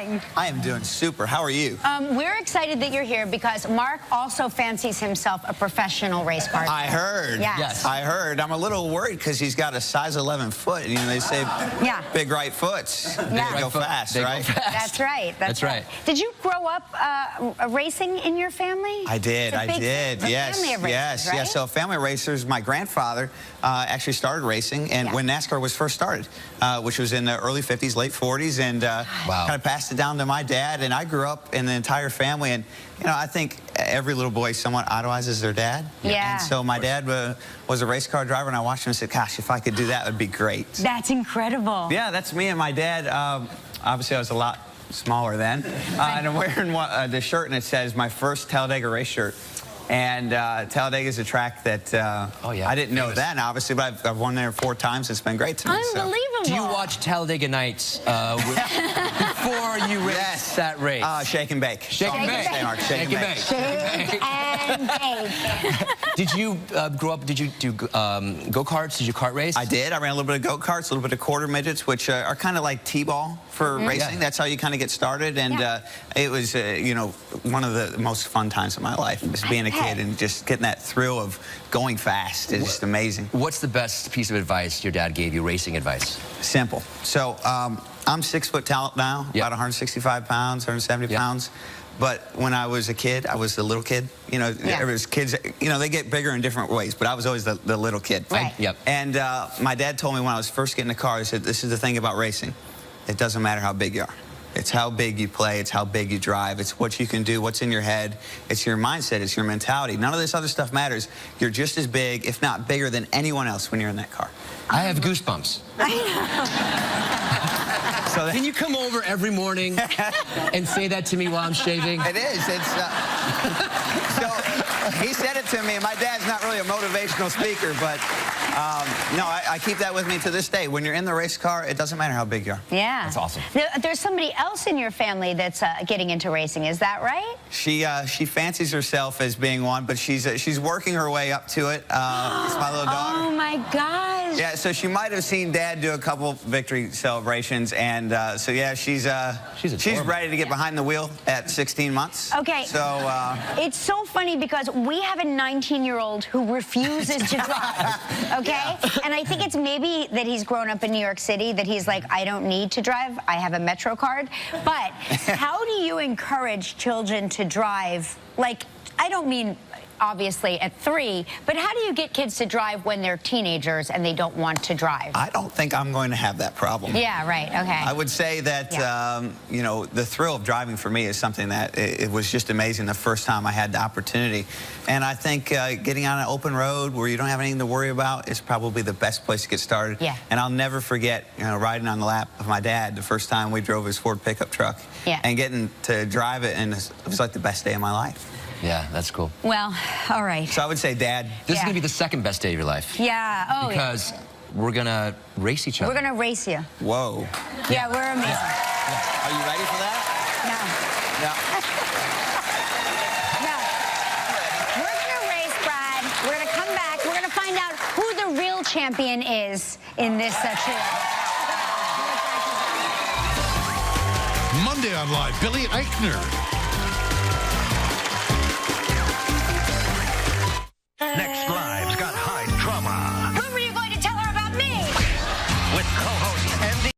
doing? I am doing super. How are you? We're excited that you're here because Mark also fancies himself a professional race car. I heard. Yes. I heard. I'm a little worried because he's got a size 11 foot. You know, they say big right foots. They go fast, right? That's right. That's right. Did you grow up racing in your family? I did. Yes. Family of racers, right? Yeah. So family racers. My grandfather actually started racing, and when NASCAR was first started, which was in the early 50s, late 40s, and kind of passed it down to my dad. And I grew up in the entire family, and you know, I think every little boy somewhat idolizes their dad. Yeah. And so my dad was a race car driver, and I watched him and said, "Gosh, if I could do that, it would be great." That's incredible. Yeah, that's me and my dad. Obviously, I was a lot smaller then, and I'm wearing the shirt, and it says my first Talladega race shirt. And Talladega is a track that I didn't know then, obviously, but I've won there 4 times. It's been great to me. Unbelievable. So. Do you watch Talladega Nights before you race that race? Shake and bake. Shake and bake. Shake and bake. Shake and bake. Did you grow up, did you do go-karts? Did you kart race? I did. I ran a little bit of go-karts, a little bit of quarter midgets, which are kind of like T-ball for racing. That's how you kind of get started. And it was, you know, one of the most fun times of my life, was being a kid and just getting that thrill of going fast. It's just amazing. What's the best piece of advice your dad gave you, racing advice? Simple. So I'm 6 foot tall now, about 165 pounds, 170 pounds. But when I was a kid, I was the little kid. You know, there was kids, you know, they get bigger in different ways, but I was always the little kid. Right. And my dad told me when I was first getting in the car, he said, "This is the thing about racing. It doesn't matter how big you are. It's how big you play. It's how big you drive. It's what you can do, what's in your head. It's your mindset. It's your mentality. None of this other stuff matters. You're just as big, if not bigger, than anyone else when you're in that car." I have goosebumps. So can you come over every morning and say that to me while I'm shaving? It is. It's so he said it to me. My dad's not really a motivational speaker, but no, I keep that with me to this day. When you're in the race car, it doesn't matter how big you are. Yeah. That's awesome. There's somebody else in your family that's getting into racing. Is that right? She fancies herself as being one, but she's working her way up to it. It's my little daughter. Oh my gosh. Yeah, so she might have seen Dad do a couple victory celebrations, and so yeah, she's ready to get behind the wheel at 16 months. Okay. So it's so funny because we have a 19-year-old who refuses to drive. Okay, and I think it's maybe that he's grown up in New York City, that he's like, I don't need to drive. I have a Metro card. But how do you encourage children to drive? Like, I don't mean obviously at 3, but how do you get kids to drive when they're teenagers and they don't want to drive? I don't think I'm going to have that problem. Yeah, right, okay. I would say that, you know, the thrill of driving for me is something that it was just amazing the first time I had the opportunity. And I think getting on an open road where you don't have anything to worry about is probably the best place to get started. Yeah. And I'll never forget, you know, riding on the lap of my dad the first time we drove his Ford pickup truck and getting to drive it, and it was like the best day of my life. Yeah, that's cool. Well, all right. So I would say, Dad. This is going to be the second best day of your life. Yeah. Oh, because we're going to race each other. We're going to race you. Whoa. Yeah, we're amazing. Are you ready for that? No. We're going to race, Brad. We're going to come back. We're going to find out who the real champion is in this section. Monday on Live, Billy Eichner. Next